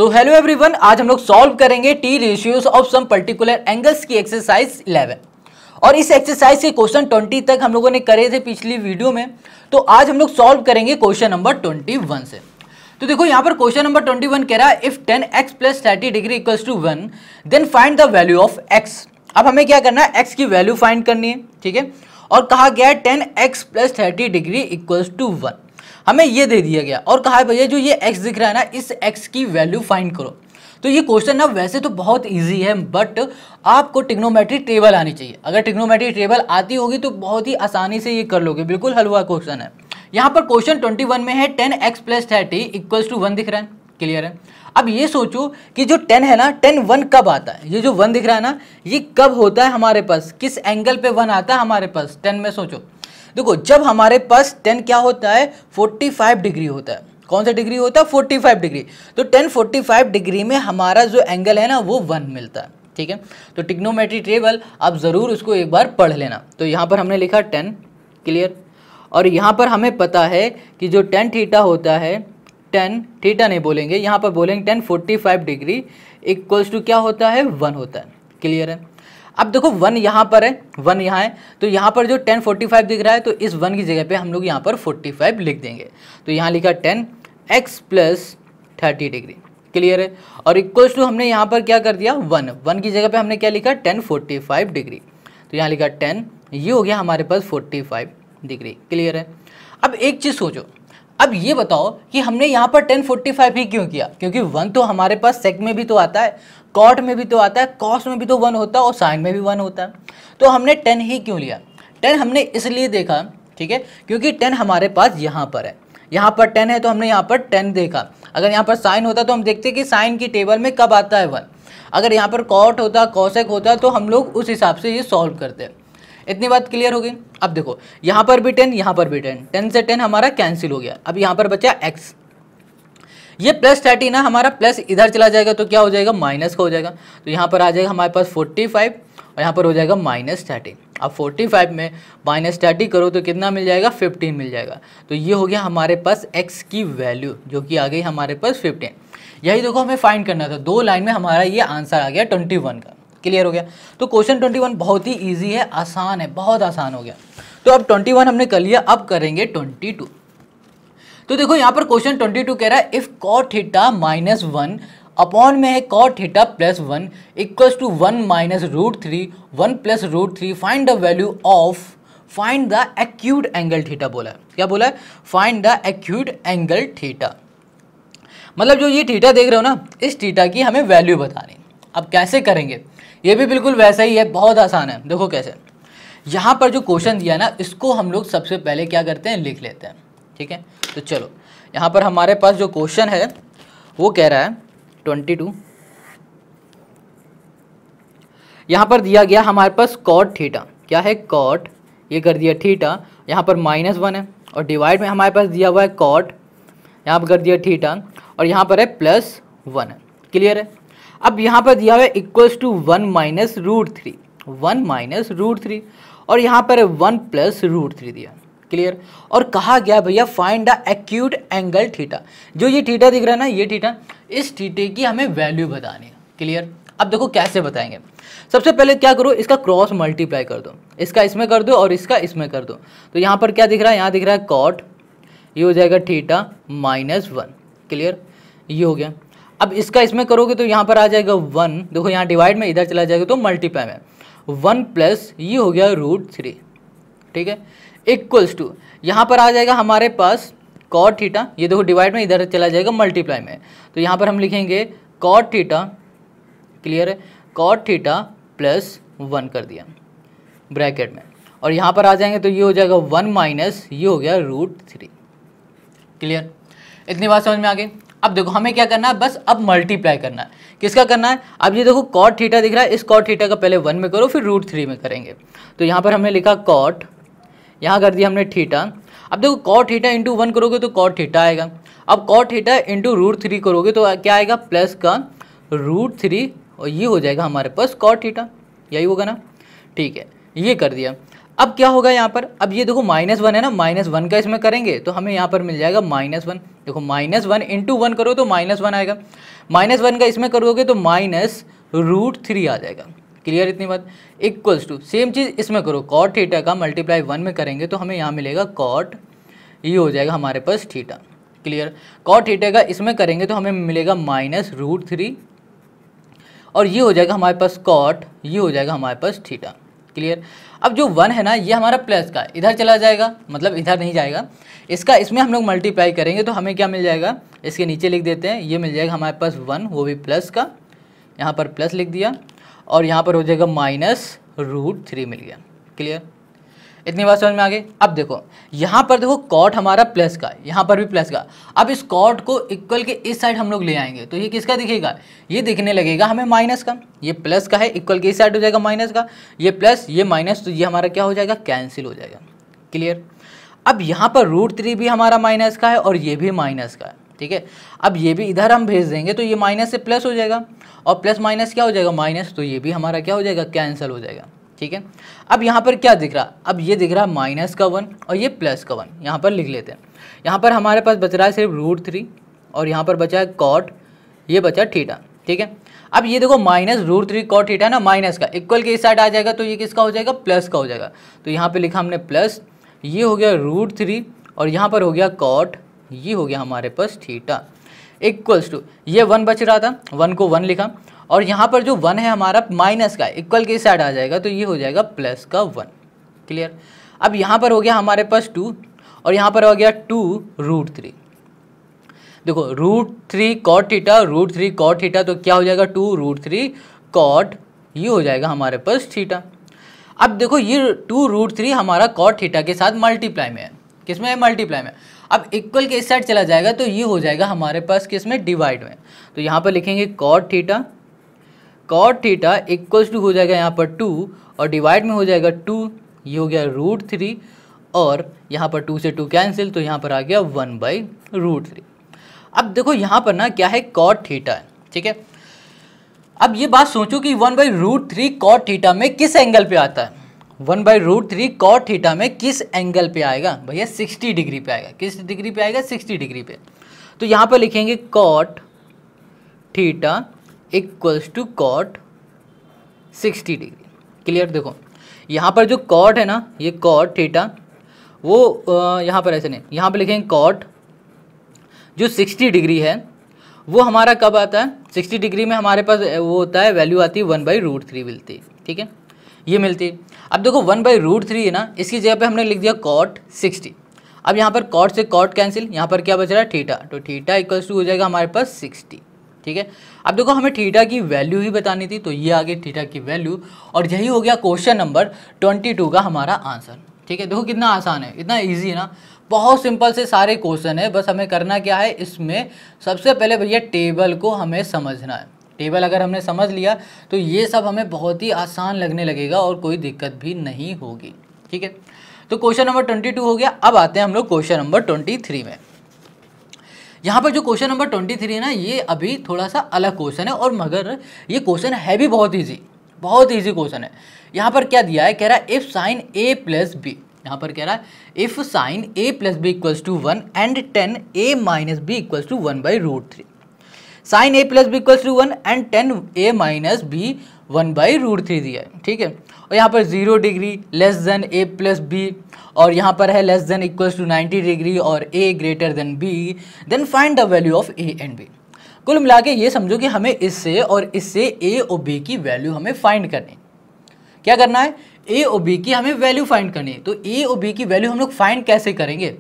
So hello everyone, आज हम लोग सॉल्व करेंगे T ratios of some particular angles की एक्सरसाइज 11 और इस एक्सरसाइज के क्वेश्चन 20 तक हम लोगों ने करे थे पिछली वीडियो में। तो आज हम लोग सॉल्व करेंगे क्वेश्चन नंबर 21 से। तो देखो यहाँ पर क्वेश्चन नंबर 21 कह रहा है if 10x + 30 degree equals to 1 then find the value of x। अब हमें क्या करना है, x की वैल्यू फाइंड करनी है, ठीक है। और कहा गया है 10x + 30 डिग्री इक्वल्स टू 1, हमें ये दे दिया गया और कहा है भैया जो ये x दिख रहा है ना, इस x की वैल्यू फाइंड करो। तो ये क्वेश्चन ना वैसे तो बहुत इजी है, बट आपको ट्रिग्नोमेट्रिक टेबल आनी चाहिए। अगर ट्रिग्नोमेट्रिक टेबल आती होगी तो बहुत ही आसानी से ये कर लोगे, बिल्कुल हलवा क्वेश्चन है। यहाँ पर क्वेश्चन 21 में है 10x + 30 इक्वल्स टू 1 दिख रहा है, क्लियर है। अब ये सोचो कि जो 10 है ना, 10 1 कब आता है, ये जो 1 दिख रहा है ना, ये कब होता है हमारे पास, किस एंगल पे 1 आता है हमारे पास 10 में। सोचो देखो, जब हमारे पास 10 क्या होता है, 45 डिग्री होता है। कौन सा डिग्री होता है, 45 डिग्री। तो 10 45 डिग्री में हमारा जो एंगल है ना वो 1 मिलता है, ठीक है। तो ट्रिग्नोमेट्री टेबल आप ज़रूर उसको एक बार पढ़ लेना। तो यहाँ पर हमने लिखा 10, क्लियर। और यहाँ पर हमें पता है कि जो 10 थीटा होता है, 10 थीटा नहीं बोलेंगे, यहाँ पर बोलेंगे 10 45 डिग्री इक्वल्स टू क्या होता है, 1 होता है, क्लियर है। अब देखो 1 यहाँ पर है, 1 यहाँ है, तो यहाँ पर जो 10 45 दिख रहा है, तो इस 1 की जगह पे हम लोग यहाँ पर 45 लिख देंगे। तो यहाँ लिखा 10x + 30 डिग्री, क्लियर है। और इक्वल्स टू हमने यहाँ पर क्या कर दिया, 1 की जगह पे हमने क्या लिखा, 10 45 डिग्री। तो यहाँ लिखा 10, ये हो गया हमारे पास 45 डिग्री, क्लियर है। अब एक चीज़ सोचो, अब ये बताओ कि हमने यहाँ पर 10 45 ही क्यों किया, क्योंकि 1 तो हमारे पास सेक में भी तो आता है, कॉट में भी तो आता है, कॉस में भी तो 1 होता है और साइन में भी 1 होता है। तो हमने 10 ही क्यों लिया, 10 हमने इसलिए देखा, ठीक है, क्योंकि 10 हमारे पास यहाँ पर है, यहाँ पर 10 है तो हमने यहाँ पर 10 देखा। अगर यहाँ पर साइन होता तो हम देखते कि साइन की टेबल में कब आता है 1। अगर यहाँ पर कॉट होता, कॉसेक होता, तो हम लोग उस हिसाब से ये सॉल्व करते हैं। इतनी बात क्लियर हो गई। अब देखो यहाँ पर भी 10, यहाँ पर भी 10, 10 से 10 हमारा कैंसिल हो गया। अब यहाँ पर बचा x, ये +30 ना, हमारा प्लस इधर चला जाएगा तो क्या हो जाएगा, माइनस का हो जाएगा। तो यहाँ पर आ जाएगा हमारे पास 45 और यहाँ पर हो जाएगा -30। अब 45 में -30 करो तो कितना मिल जाएगा, 15 मिल जाएगा। तो ये हो गया हमारे पास x की वैल्यू, जो कि आ गई हमारे पास 15। यही देखो हमें फाइंड करना था, 2 लाइन में हमारा ये आंसर आ गया 21 का, क्लियर हो गया। तो क्वेश्चन 21 बहुत ही ईजी है, आसान है, बहुत आसान हो गया। तो अब 21 हमने कर लिया, अब करेंगे 22। तो देखो यहाँ पर क्वेश्चन 22 कह रहा है इफ cot थीटा -1 अपॉन में है cot theta +1 equals to 1 - √3 1 + √3 find the value of find the acute angle theta. बोला है, क्या बोला है, find the acute angle theta. मतलब जो ये थीटा देख रहे हो ना, इस थीटा की हमें वैल्यू बतानी। अब कैसे करेंगे, ये भी बिल्कुल वैसा ही है, बहुत आसान है। देखो कैसे, यहाँ पर जो क्वेश्चन दिया ना, इसको हम लोग सबसे पहले क्या करते हैं, लिख लेते हैं, ठीक है। तो चलो यहाँ पर हमारे पास जो क्वेश्चन है वो कह रहा है 22, यहाँ पर दिया गया हमारे पास cot थीटा, क्या है cot, ये कर दिया थीटा, यहाँ पर -1 है और डिवाइड में हमारे पास दिया हुआ है cot, यहाँ पर कर दिया थीटा और यहाँ पर है +1 है, क्लियर है। अब यहाँ पर दिया हुआ है इक्वल्स टू 1 - √3 1 - √3 और यहाँ पर है 1 + √3 दिया, क्लियर। और कहा गया भैया find the acute angle theta. जो ये थीटा दिख रहा है ना, ये थीटा, इस थीटे की हमें वैल्यू बतानी है, क्लियर। अब देखो कैसे बताएंगे, सबसे पहले क्या करो, इसका क्रॉस मल्टीप्लाई कर दो, इसका इसमें कर दो और इसका इसमें कर दो। तो यहाँ पर क्या दिख रहा है, यहाँ दिख रहा है cot, ये हो जाएगा थीटा -1, क्लियर, ये हो गया। अब इसका इसमें करोगे तो यहाँ पर आ जाएगा 1, देखो यहाँ डिवाइड में इधर चला जाएगा तो मल्टीप्लाई में 1 प्लस ये हो गया √3, ठीक है, इक्वल्स टू यहाँ पर आ जाएगा हमारे पास cot थीटा, ये देखो डिवाइड में इधर चला जाएगा मल्टीप्लाई में, तो यहाँ पर हम लिखेंगे cot थीटा, क्लियर है, cot थीटा +1 कर दिया ब्रैकेट में, और यहाँ पर आ जाएंगे तो ये हो जाएगा 1 माइनस ये हो गया √3, क्लियर। इतनी बात समझ में आ गई। अब देखो हमें क्या करना है, बस अब मल्टीप्लाई करना है। किसका करना है, अब ये देखो cot थीटा दिख रहा है, इस cot थीटा का पहले 1 में करो फिर √3 में करेंगे। तो यहाँ पर हमने लिखा cot, यहाँ कर दिया हमने थीटा। अब देखो cot थीटा इंटू 1 करोगे तो cot थीटा आएगा, अब cot थीटा इंटू √3 करोगे तो क्या आएगा, प्लस का √3 और ये हो जाएगा हमारे पास cot थीटा, यही होगा ना, ठीक है, ये कर दिया। अब क्या होगा यहाँ पर, अब ये देखो -1 है ना, -1 का इसमें करेंगे तो हमें यहाँ पर मिल जाएगा -1। देखो -1 इंटू 1 करो तो -1 आएगा, -1 का इसमें करोगे तो -√3 आ जाएगा। क्लियर इतनी बात। इक्वल्स टू सेम चीज़ इसमें करो, कॉट थीटा का मल्टीप्लाई 1 में करेंगे तो हमें यहाँ मिलेगा कॉट, ये हो जाएगा हमारे पास थीटा। क्लियर। कॉट थीटा का इसमें करेंगे तो हमें मिलेगा -√3 और ये हो जाएगा हमारे पास कॉट, ये हो जाएगा हमारे पास थीटा। क्लियर। अब जो 1 है ना ये हमारा प्लस का इधर चला जाएगा, मतलब इधर नहीं जाएगा, इसका इसमें हम लोग मल्टीप्लाई करेंगे तो हमें क्या मिल जाएगा, इसके नीचे लिख देते हैं, ये मिल जाएगा हमारे पास 1, वो भी प्लस का, यहाँ पर प्लस लिख दिया और यहाँ पर हो जाएगा -√3 मिल गया। क्लियर। इतनी बात समझ में आ गई। अब देखो यहाँ पर देखो कॉट हमारा प्लस का, यहाँ पर भी प्लस का। अब इस कॉट को इक्वल के इस साइड हम लोग ले आएंगे तो ये किसका दिखेगा, ये दिखने लगेगा हमें माइनस का। ये प्लस का है, इक्वल के इस साइड हो जाएगा माइनस का, ये प्लस ये माइनस, तो ये हमारा क्या हो जाएगा, कैंसिल हो जाएगा। क्लियर। अब यहाँ पर √3 भी हमारा माइनस का है और ये भी माइनस का है। ठीक है। अब ये भी इधर हम भेज देंगे तो ये माइनस से प्लस हो जाएगा और प्लस माइनस क्या हो जाएगा, माइनस, तो ये भी हमारा क्या हो जाएगा, कैंसिल हो जाएगा। ठीक है। अब यहाँ पर क्या दिख रहा, अब ये दिख रहा -1 और ये प्लस का 1, यहाँ पर लिख लेते हैं। यहाँ पर हमारे पास बच रहा है सिर्फ √3 और यहाँ पर बचा है कॉट, ये बचा थीटा। ठीक है। अब ये देखो -√3 कॉट थीटा ना, माइनस का, इक्वल के इस साइड आ जाएगा तो ये किसका हो जाएगा, प्लस का हो जाएगा। तो यहाँ पे लिखा हमने प्लस, ये हो गया √3 और यहाँ पर हो गया कॉट, ये हो गया हमारे पास थीटा। इक्वल्स टू ये 1 बच रहा था, 1 को 1 लिखा और यहाँ पर जो 1 है हमारा माइनस का, इक्वल के साइड आ जाएगा तो ये हो जाएगा प्लस का 1। क्लियर। अब यहाँ पर हो गया हमारे पास 2 और यहाँ पर हो गया 2√3। देखो √3 कॉट थीटा, √3 कॉट थीटा, तो क्या हो जाएगा 2√3 कॉट, ये हो जाएगा हमारे पास थीटा। अब देखो ये 2√3 हमारा कॉट थीटा के साथ मल्टीप्लाई में है, किसमें है, मल्टीप्लाई में। अब इक्वल के इस साइड चला जाएगा तो ये हो जाएगा हमारे पास किसमें, डिवाइड में। तो यहाँ पर लिखेंगे cot theta, cot theta equals to हो जाएगा यहाँ पर 2 और डिवाइड में हो जाएगा 2, ये हो गया √3 और यहाँ पर 2 से 2 कैंसिल, तो यहाँ पर आ गया 1/√3। अब देखो यहाँ पर ना क्या है, कॉट थीटा है। ठीक है। अब ये बात सोचो कि 1/√3 कॉट थीटा में किस एंगल पे आता है, 1/√3 कॉट थीटा में किस एंगल पे आएगा भैया, 60 डिग्री पे आएगा। किस डिग्री पे आएगा, 60 डिग्री पे। तो यहाँ पर लिखेंगे cot theta equals to cot 60 degree. Clear. देखो यहाँ पर जो कॉट है ना, ये कॉट थीटा, वो यहाँ पर ऐसे नहीं, यहाँ पर लिखेंगे कॉट जो 60 डिग्री है वो हमारा कब आता है, 60 डिग्री में हमारे पास वो होता है, वैल्यू आती है 1/√3 मिलती है। ठीक है, ये मिलती है। अब देखो 1/√3 है ना, इसकी जगह पे हमने लिख दिया कॉट 60। अब यहाँ पर कॉट से कॉट कैंसिल, यहाँ पर क्या बच रहा है, थीटा, तो थीटा इक्वल्स टू हो जाएगा हमारे पास 60। ठीक है। अब देखो हमें थीटा की वैल्यू ही बतानी थी, तो ये आ गई थीटा की वैल्यू और यही हो गया क्वेश्चन नंबर 22 का हमारा आंसर। ठीक है। देखो कितना आसान है, इतना इजी है ना, बहुत सिंपल से सारे क्वेश्चन है। बस हमें करना क्या है, इसमें सबसे पहले भैया टेबल को हमें समझना है। टेबल अगर हमने समझ लिया तो ये सब हमें बहुत ही आसान लगने लगेगा और कोई दिक्कत भी नहीं होगी। ठीक है। तो क्वेश्चन नंबर 22 हो गया। अब आते हैं हम लोग क्वेश्चन नंबर 23 में। यहाँ पर जो क्वेश्चन नंबर 23 है ना, ये अभी थोड़ा सा अलग क्वेश्चन है और मगर ये क्वेश्चन है भी बहुत ईजी, बहुत ईजी क्वेश्चन है। यहाँ पर क्या दिया है, कह रहा है if sine a plus B, यहाँ पर कह रहा है if sine a plus B equals to 1 and tan a minus B equals to 1/√3। Sine a plus B equals to 1 and tan a minus B 1/√3 दिया है। ठीक है। और यहाँ पर 0 degree less than a plus B और यहाँ पर है less than equals to 90 degree और a greater than b, then find the value of a and b। कुल मिला के ये समझो कि हमें इससे और इससे a और b की वैल्यू हमें फाइंड करनी। क्या करना है, a और b की हमें वैल्यू फाइंड करनी है। तो a और b की वैल्यू हम लोग फाइंड कैसे करेंगे,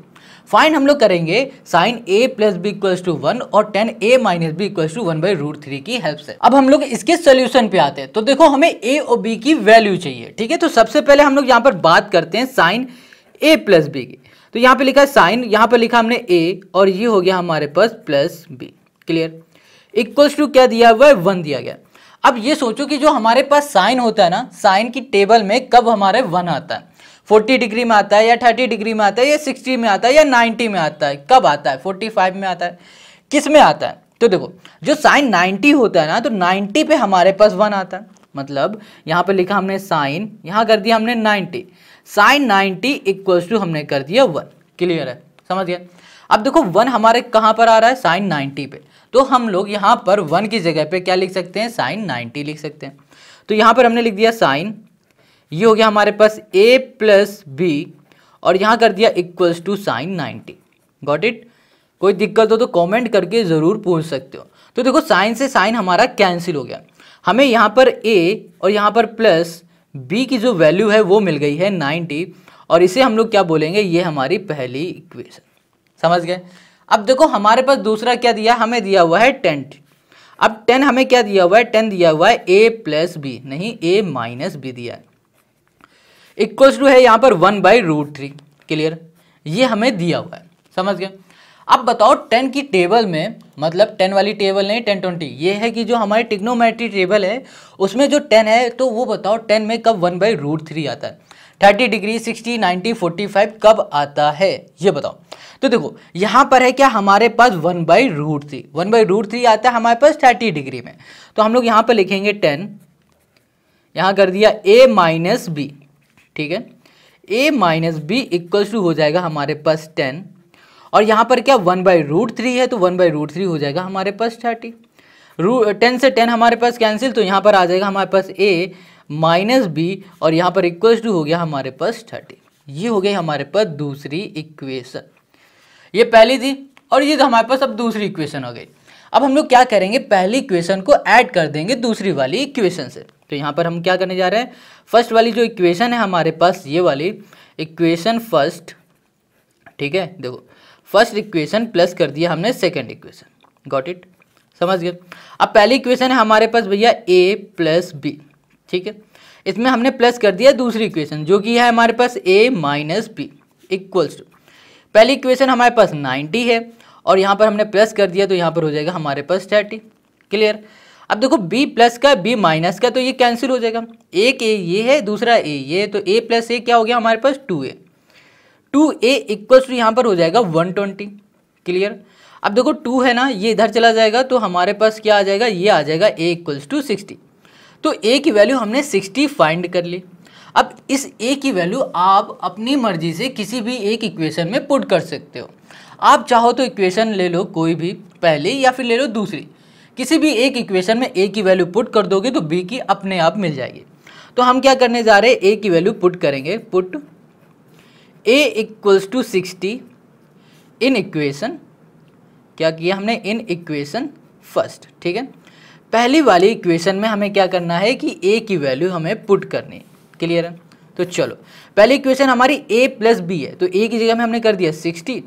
फाइंड हम लोग करेंगे sine a plus B equals to 1 और tan a minus B equals to 1/√3 की हेल्प से। अब हम लोग इसके सोल्यूशन पे आते हैं। तो देखो हमें a और b की वैल्यू चाहिए। ठीक है। तो सबसे पहले हम लोग यहाँ पर बात करते हैं साइन a प्लस बी की। तो यहाँ पे लिखा है साइन, यहाँ पर लिखा हमने a और ये हो गया हमारे पास plus b। Clear. Equals to क्या दिया हुआ है, 1 दिया गया। अब ये सोचो कि जो हमारे पास साइन होता है ना, साइन की टेबल में कब हमारे 1 आता है, 40 डिग्री में आता है या 30 डिग्री में आता है या 60 में आता है या 90 में आता है, कब आता है, 45 में आता है, किस में आता है। तो देखो जो साइन 90 होता है ना, तो 90 पे हमारे पास 1 आता है। मतलब यहाँ पे लिखा हमने साइन, यहाँ कर दिया हमने 90, साइन 90 इक्वल्स टू हमने कर दिया 1। क्लियर है, समझ गया। अब देखो 1 हमारे कहाँ पर आ रहा है, साइन 90 पे, तो हम लोग यहाँ पर 1 की जगह पे क्या लिख सकते हैं, साइन 90 लिख सकते हैं। तो यहाँ पर हमने लिख दिया साइन, ये हो गया हमारे पास a प्लस बी और यहाँ कर दिया equals to sine 90। Got it. कोई दिक्कत हो तो कमेंट करके ज़रूर पूछ सकते हो। तो देखो साइन से साइन हमारा कैंसिल हो गया, हमें यहाँ पर a और यहाँ पर प्लस b की जो वैल्यू है वो मिल गई है 90 और इसे हम लोग क्या बोलेंगे, ये हमारी पहली इक्वेशन। समझ गए। अब देखो हमारे पास दूसरा क्या दिया, हमें दिया हुआ है 10। अब 10 हमें क्या दिया हुआ है, 10 दिया हुआ है a प्लस बी, नहीं a माइनस बी दिया है, इक्वल्स टू है यहाँ पर 1/√3। क्लियर, ये हमें दिया हुआ है। समझ गए। अब बताओ 10 की टेबल में, मतलब 10 वाली टेबल नहीं, 10 20, ये है कि जो हमारी ट्रिग्नोमेट्री टेबल है उसमें जो 10 है, तो वो बताओ 10 में कब 1/√3 आता है, 30 डिग्री, 60, 90, 45 कब आता है, ये बताओ। तो देखो यहाँ पर है क्या हमारे पास 1/√3, 1/√3 आता है हमारे पास 30 डिग्री में। तो हम लोग यहाँ पर लिखेंगे 10, यहाँ कर दिया a माइनस बी, ठीक है, a minus B equals to हो जाएगा हमारे पास 10 और यहाँ पर क्या 1/√3 है, तो 1/√3 हो जाएगा हमारे पास 30। 10 से 10 हमारे पास कैंसिल, तो यहाँ पर आ जाएगा हमारे पास a माइनस बी और यहाँ पर इक्वल्स टू हो गया हमारे पास 30। ये हो गई हमारे पास दूसरी इक्वेशन। ये पहली थी और ये हमारे पास अब दूसरी इक्वेशन हो गई। अब हम लोग क्या करेंगे, पहली इक्वेशन को ऐड कर देंगे दूसरी वाली इक्वेशन से। तो यहाँ पर हम क्या करने जा रहे हैं, फर्स्ट वाली जो इक्वेशन है हमारे पास, ये वाली इक्वेशन फर्स्ट, ठीक है, देखो फर्स्ट इक्वेशन प्लस कर दिया हमने सेकंड इक्वेशन। गॉट इट, समझ गए। अब पहली इक्वेशन है हमारे पास भैया a प्लस बी, ठीक है, इसमें हमने प्लस कर दिया दूसरी इक्वेशन जो कि है हमारे पास a minus B equals to, पहली इक्वेशन हमारे पास 90 है और यहाँ पर हमने प्लस कर दिया तो यहाँ पर हो जाएगा हमारे पास 30। क्लियर। अब देखो b प्लस का b माइनस का तो ये कैंसिल हो जाएगा, एक a ये है, दूसरा a ये, तो a प्लस a क्या हो गया हमारे पास 2a, 2a इक्वल्स टू यहाँ पर हो जाएगा 120। क्लियर। अब देखो 2 है ना, ये इधर चला जाएगा तो हमारे पास क्या आ जाएगा, ये आ जाएगा a इक्वल्स टू 60। तो a की वैल्यू हमने 60 फाइंड कर ली। अब इस a की वैल्यू आप अपनी मर्जी से किसी भी एक इक्वेशन में पुट कर सकते हो। आप चाहो तो इक्वेशन ले लो कोई भी, पहली या फिर ले लो दूसरी, किसी भी एक इक्वेशन में a की वैल्यू पुट कर दोगे तो b की अपने आप मिल जाएगी। तो हम क्या करने जा रहे हैं, a की वैल्यू पुट करेंगे, put a equals to 60 in equation, क्या किया हमने, इन इक्वेशन फर्स्ट। ठीक है, पहली वाली इक्वेशन में हमें क्या करना है कि a की वैल्यू हमें पुट करनी है। क्लियर है। तो चलो पहली इक्वेशन हमारी a प्लस बी है, तो a की जगह में हमने कर दिया 60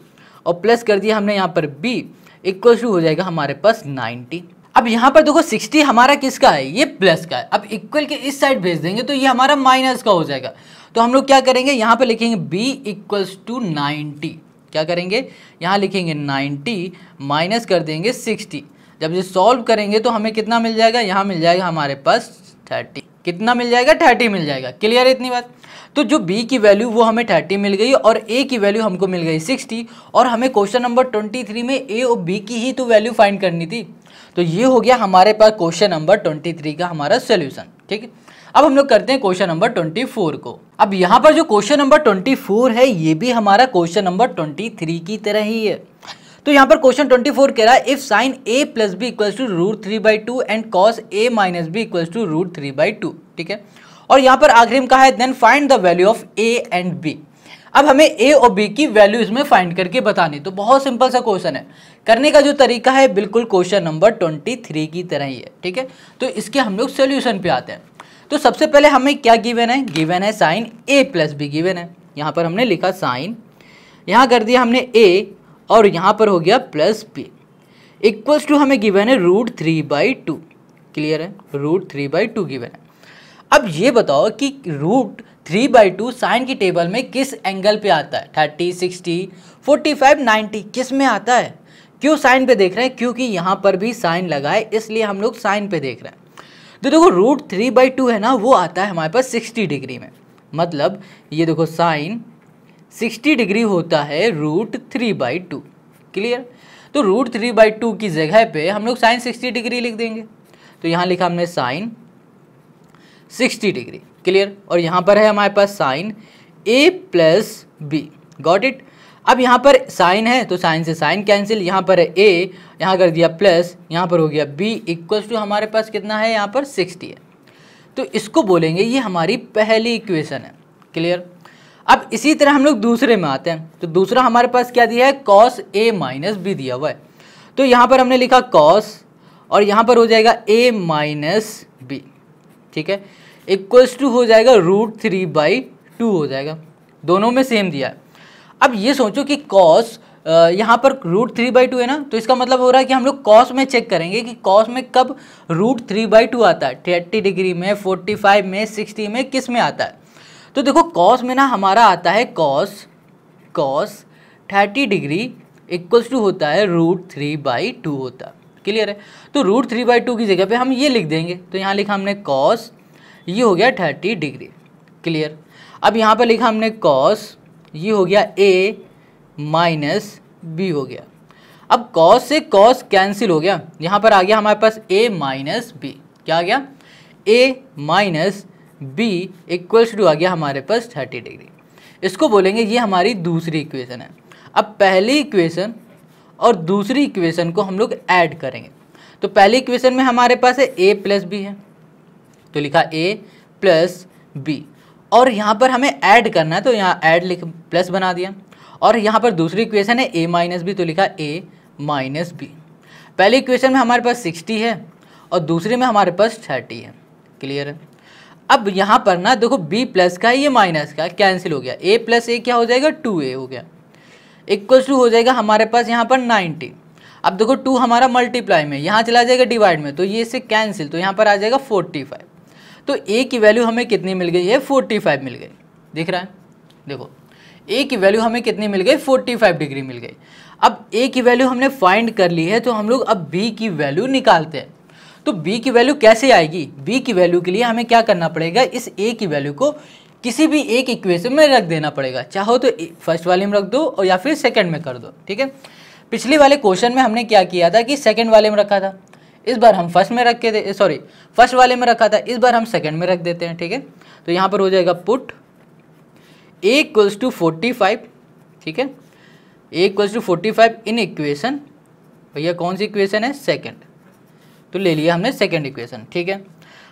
और प्लस कर दिया हमने यहाँ पर b इक्वल टू हो जाएगा हमारे पास 90। अब यहाँ पर देखो 60 हमारा किसका है, ये प्लस का है। अब इक्वल के इस साइड भेज देंगे तो ये हमारा माइनस का हो जाएगा। तो हम लोग क्या करेंगे, यहाँ पर लिखेंगे b इक्वल्स टू 90, क्या करेंगे यहाँ लिखेंगे 90 माइनस कर देंगे 60। जब ये सॉल्व करेंगे तो हमें कितना मिल जाएगा, यहाँ मिल जाएगा हमारे पास 30। कितना मिल जाएगा, 30 मिल जाएगा। क्लियर है इतनी बात। तो जो b की वैल्यू वो हमें 30 मिल गई और a की वैल्यू हमको मिल गई 60 और हमें क्वेश्चन नंबर 23 में a और b की ही तो वैल्यू फाइंड करनी थी। तो ये हो गया हमारे पास क्वेश्चन नंबर 23 का हमारा सोल्यूशन। ठीक है, अब हम लोग करते हैं क्वेश्चन नंबर 24 को। अब यहाँ पर जो क्वेश्चन नंबर 24 है ये भी हमारा क्वेश्चन नंबर 23 की तरह ही है। तो यहाँ पर क्वेश्चन 24 कह रहा है if sine a plus B equals to √3/2 and cos a minus B equals to √3/2। ठीक है, और यहाँ पर आखिरी में कहा है then find the value of a and b। अब हमें a और b की वैल्यू इसमें फाइंड करके बतानी। तो बहुत सिंपल सा क्वेश्चन है, करने का जो तरीका है बिल्कुल क्वेश्चन नंबर 23 की तरह ही है। ठीक है, तो इसके हम लोग सोल्यूशन पे आते हैं। तो सबसे पहले हमें क्या गिवन है, गिवन है sine a plus B given है। यहाँ पर हमने लिखा साइन, यहाँ कर दिया हमने a और यहाँ पर हो गया प्लस बी इक्वल्स टू हमें गिवन है √3/2। क्लियर है, √3/2 गिवन है। अब ये बताओ कि √3/2 साइन की टेबल में किस एंगल पे आता है, 30, 60, 45, 90 किस में आता है। क्यों साइन पे देख रहे हैं, क्योंकि यहाँ पर भी साइन लगा है इसलिए हम लोग साइन पे देख रहे हैं। तो देखो √3/2 है ना, वो आता है हमारे पास 60 डिग्री में, मतलब ये देखो साइन 60 डिग्री होता है √3/2। क्लियर। तो √3/2 की जगह पे हम लोग साइन 60 डिग्री लिख देंगे। तो यहाँ लिखा हमने साइन 60 डिग्री। क्लियर। और यहाँ पर है हमारे पास sine a plus b. Got it. अब यहाँ पर साइन है तो साइन से साइन कैंसिल, यहाँ पर है a, यहाँ कर दिया प्लस, यहाँ पर हो गया b इक्वल्स टू हमारे पास कितना है यहाँ पर 60 है। तो इसको बोलेंगे ये हमारी पहली इक्वेशन है। क्लियर। अब इसी तरह हम लोग दूसरे में आते हैं। तो दूसरा हमारे पास क्या दिया है, cos a माइनस बी दिया हुआ है। तो यहाँ पर हमने लिखा cos और यहाँ पर हो जाएगा a माइनस बी, ठीक है, इक्वल्स टू हो जाएगा √3/2 हो जाएगा। दोनों में सेम दिया है। अब ये सोचो कि cos यहाँ पर √3/2 है ना, तो इसका मतलब हो रहा है कि हम लोग cos में चेक करेंगे कि cos में कब √3/2 आता है, 30 डिग्री में, 45 में, 60 में, किस में आता है। तो देखो cos में ना हमारा आता है cos 30 डिग्री इक्वल्स टू होता है √3/2 होता है। क्लियर है। तो √3/2 की जगह पे हम ये लिख देंगे। तो यहाँ लिखा हमने cos, ये हो गया 30 डिग्री। क्लियर। अब यहाँ पर लिखा हमने cos, ये हो गया a माइनस बी हो गया। अब cos से cos कैंसिल हो गया, यहाँ पर आ गया हमारे पास a माइनस बी। क्या आ गया, a minus B equals to आ गया हमारे पास 30 डिग्री। इसको बोलेंगे ये हमारी दूसरी इक्वेशन है। अब पहली इक्वेशन और दूसरी इक्वेशन को हम लोग ऐड करेंगे। तो पहली इक्वेशन में हमारे पास है a प्लस बी है, तो लिखा a प्लस बी, और यहाँ पर हमें ऐड करना है तो यहाँ ऐड लिख प्लस बना दिया। और यहाँ पर दूसरी इक्वेशन है a माइनस बी, तो लिखा a माइनस बी। पहली इक्वेशन में हमारे पास 60 है और दूसरे में हमारे पास 30 है। क्लियर है। अब यहाँ पर ना देखो b प्लस का ये माइनस का कैंसिल हो गया, a प्लस a क्या हो जाएगा 2a हो गया, इक्वल्स टू हो जाएगा हमारे पास यहाँ पर 90। अब देखो 2 हमारा मल्टीप्लाई में, यहाँ चला जाएगा डिवाइड में, तो ये इससे कैंसिल, तो यहाँ पर आ जाएगा 45। तो a की वैल्यू हमें कितनी मिल गई है, 45 मिल गई। दिख रहा है, देखो a की वैल्यू हमें कितनी मिल गई, 45 डिग्री मिल गई। अब a की वैल्यू हमने फाइंड कर ली है, तो हम लोग अब b की वैल्यू निकालते हैं। तो b की वैल्यू कैसे आएगी, b की वैल्यू के लिए हमें क्या करना पड़ेगा, इस a की वैल्यू को किसी भी एक इक्वेशन में रख देना पड़ेगा। चाहो तो फर्स्ट वाले में रख दो और या फिर सेकंड में कर दो। ठीक है। पिछले वाले क्वेश्चन में हमने क्या किया था कि सेकंड वाले में रखा था, इस बार हम फर्स्ट में रख के दे, सॉरी फर्स्ट वाले में रखा था, इस बार हम सेकंड में रख देते हैं। ठीक है। तो यहाँ पर हो जाएगा पुट a इक्वल्स टू 45, ठीक है, a equals to 45 in equation, भैया कौन सी इक्वेशन है, सेकंड, तो ले लिया हमने सेकंड इक्वेशन। ठीक है।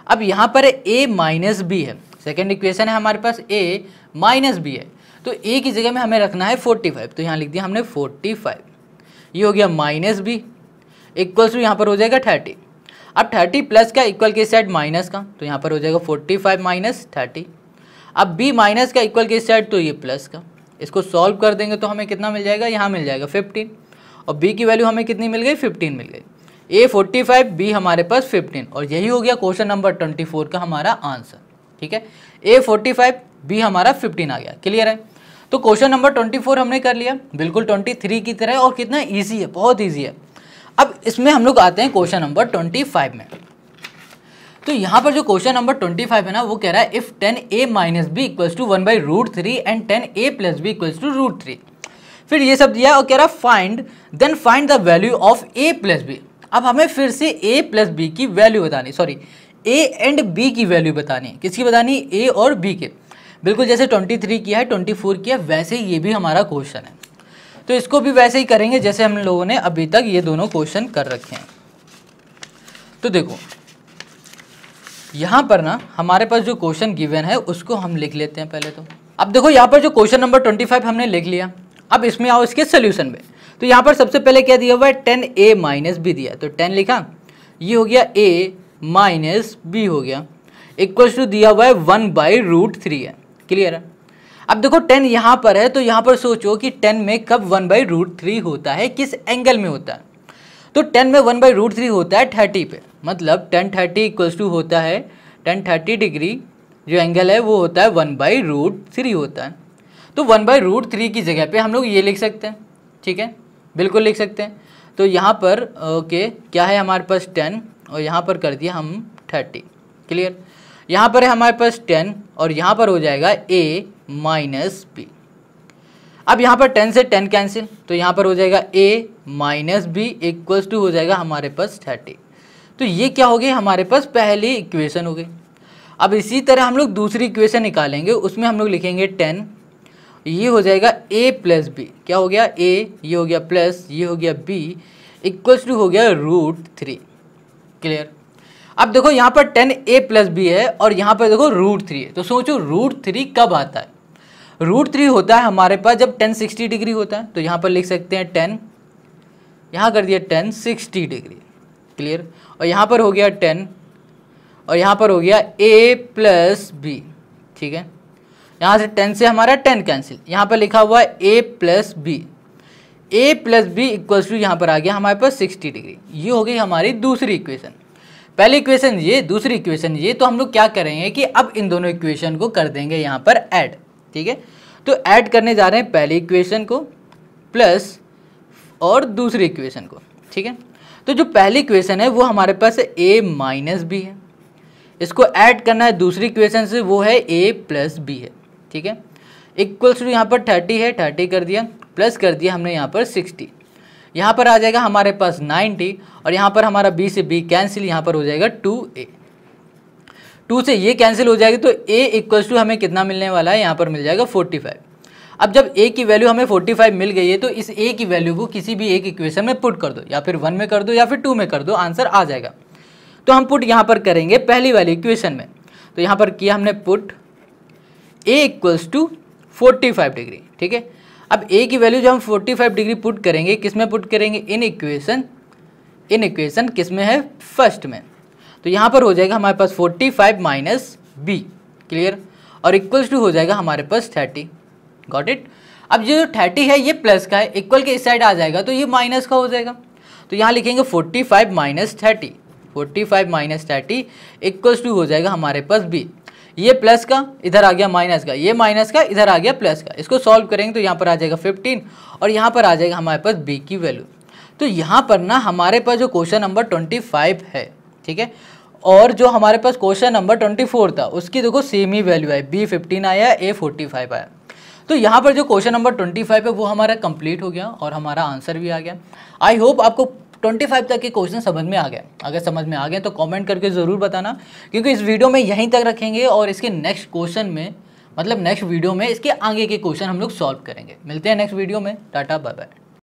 अब यहाँ पर a माइनस बी है, सेकंड इक्वेशन है हमारे पास a माइनस बी है, तो a की जगह में हमें रखना है 45, तो यहाँ लिख दिया हमने 45, ये हो गया माइनस बी इक्वल्स टू यहाँ पर हो जाएगा 30। अब 30 प्लस का इक्वल के साइड माइनस का, तो यहाँ पर हो जाएगा 45 माइनस 30। अब b माइनस का इक्वल के साइड तो ये प्लस का, इसको सॉल्व कर देंगे तो हमें कितना मिल जाएगा, यहाँ मिल जाएगा 15, और b की वैल्यू हमें कितनी मिल गई, 15 मिल गई। a 45, b हमारे पास 15, और यही हो गया क्वेश्चन नंबर 24 का हमारा आंसर। ठीक है। a 45, b हमारा 15 आ गया। क्लियर है। तो क्वेश्चन नंबर 24 हमने कर लिया, बिल्कुल 23 की तरह, और कितना ईजी है, बहुत ईजी है। अब इसमें हम लोग आते हैं क्वेश्चन नंबर 25 में। तो यहाँ पर जो क्वेश्चन नंबर 25 है ना, वो कह रहा है if 10a minus B equals to 1/√3 and 10a plus B equals to √3। फिर ये सब दिया और कह रहा find the value of a plus B. अब हमें फिर से a प्लस बी की वैल्यू बतानी, सॉरी a एंड b की वैल्यू बतानी है। किसकी बतानी, a और b के। बिल्कुल जैसे 23 किया है, 24 किया, वैसे ये भी हमारा क्वेश्चन है। तो इसको भी वैसे ही करेंगे जैसे हम लोगों ने अभी तक ये दोनों क्वेश्चन कर रखे हैं। तो देखो यहाँ पर ना हमारे पास जो क्वेश्चन गिवन है उसको हम लिख लेते हैं पहले। तो अब देखो यहाँ पर जो क्वेश्चन नंबर 25 हमने लिख लिया। अब इसमें आओ इसके सोल्यूशन में। तो यहाँ पर सबसे पहले क्या दिया हुआ है, 10a माइनस बी दिया, तो 10 लिखा, ये हो गया a माइनस बी हो गया, इक्वल्स टू दिया हुआ है 1/√3 है। क्लियर है। अब देखो 10 यहाँ पर है, तो यहाँ पर सोचो कि 10 में कब 1/√3 होता है, किस एंगल में होता है। तो 10 में 1/√3 होता है 30 पे, मतलब 1030 इक्वल्स टू होता है 1030 डिग्री, जो एंगल है वो होता है 1/√3 होता है। तो 1/√3 की जगह पे हम लोग ये लिख सकते हैं। ठीक है, बिल्कुल लिख सकते हैं। तो यहाँ पर ओके क्या है हमारे पास 10, और यहाँ पर कर दिया हम 30। क्लियर। यहाँ पर है हमारे पास 10 और यहाँ पर हो जाएगा a माइनस बी। अब यहाँ पर 10 से 10 कैंसिल, तो यहाँ पर हो जाएगा a minus B equals to हो जाएगा हमारे पास 30। तो ये क्या हो गई, हमारे पास पहली इक्वेशन हो गई। अब इसी तरह हम लोग दूसरी इक्वेशन निकालेंगे, उसमें हम लोग लिखेंगे 10 ये हो जाएगा a प्लस बी, क्या हो गया a, ये हो गया प्लस, ये हो गया b, इक्वल्स टू हो गया √3। क्लियर। अब देखो यहाँ पर 10a प्लस बी है और यहाँ पर देखो √3 है, तो सोचो √3 कब आता है। √3 होता है हमारे पास जब 10 60 डिग्री होता है, तो यहाँ पर लिख सकते हैं 10, यहाँ कर दिया 10 60 डिग्री। क्लियर। और यहाँ पर हो गया 10 और यहाँ पर हो गया a प्लस बी। ठीक है, यहाँ से 10 से हमारा 10 कैंसिल, यहाँ पर लिखा हुआ है a plus B, a plus B equals to यहाँ पर आ गया हमारे पास 60 डिग्री। ये हो गई हमारी दूसरी इक्वेशन। पहली इक्वेशन ये, दूसरी इक्वेशन ये। तो हम लोग क्या करेंगे कि अब इन दोनों इक्वेशन को कर देंगे यहाँ पर ऐड। ठीक है, तो ऐड करने जा रहे हैं पहली इक्वेशन को प्लस और दूसरी इक्वेशन को। ठीक है, तो जो पहली इक्वेशन है वो हमारे पास a माइनस बी है, इसको ऐड करना है दूसरी इक्वेशन से, वो है a प्लस बी है। ठीक है, इक्वल्स टू यहाँ पर 30 है, 30 कर दिया, प्लस कर दिया हमने यहाँ पर 60, यहाँ पर आ जाएगा हमारे पास 90 और यहाँ पर हमारा b से b कैंसिल, यहाँ पर हो जाएगा 2a, 2 से ये कैंसिल हो जाएगी, तो a इक्वल्स टू हमें कितना मिलने वाला है, यहाँ पर मिल जाएगा 45। अब जब a की वैल्यू हमें 45 मिल गई है तो इस a की वैल्यू को किसी भी एक इक्वेशन में पुट कर दो, या फिर 1 में कर दो या फिर 2 में कर दो, आंसर आ जाएगा। तो हम पुट यहाँ पर करेंगे पहली वाली इक्वेशन में, तो यहाँ पर किया हमने put a equals to 45 degree. ठीक है, अब a की वैल्यू जब हम 45 डिग्री पुट करेंगे, किस में पुट करेंगे, इन इक्वेशन किस में है, फर्स्ट में। तो यहाँ पर हो जाएगा हमारे पास 45 माइनस b। क्लियर। और इक्वल्स टू हो जाएगा हमारे पास 30। Got it. अब ये जो 30 है ये प्लस का है, इक्वल के इस साइड आ जाएगा तो ये माइनस का हो जाएगा, तो यहाँ लिखेंगे 45 माइनस 30, 45 माइनस 30 इक्वल्स टू हो जाएगा हमारे पास b। ये प्लस का इधर आ गया माइनस का, ये माइनस का इधर आ गया प्लस का, इसको सॉल्व करेंगे तो यहाँ पर आ जाएगा 15 और यहाँ पर आ जाएगा हमारे पास b की वैल्यू। तो यहाँ पर ना हमारे पास जो क्वेश्चन नंबर 25 है, ठीक है, और जो हमारे पास क्वेश्चन नंबर 24 था उसकी देखो सेम ही वैल्यू है, b 15 आया, a 45 आया। तो यहाँ पर जो क्वेश्चन नंबर 25 है वो हमारा कंप्लीट हो गया और हमारा आंसर भी आ गया। आई होप आपको 25 तक के क्वेश्चन समझ में आ गए। अगर समझ में आ गए तो कमेंट करके ज़रूर बताना, क्योंकि इस वीडियो में यहीं तक रखेंगे और इसके नेक्स्ट क्वेश्चन में, मतलब नेक्स्ट वीडियो में इसके आगे के क्वेश्चन हम लोग सॉल्व करेंगे। मिलते हैं नेक्स्ट वीडियो में। टाटा बाय बाय।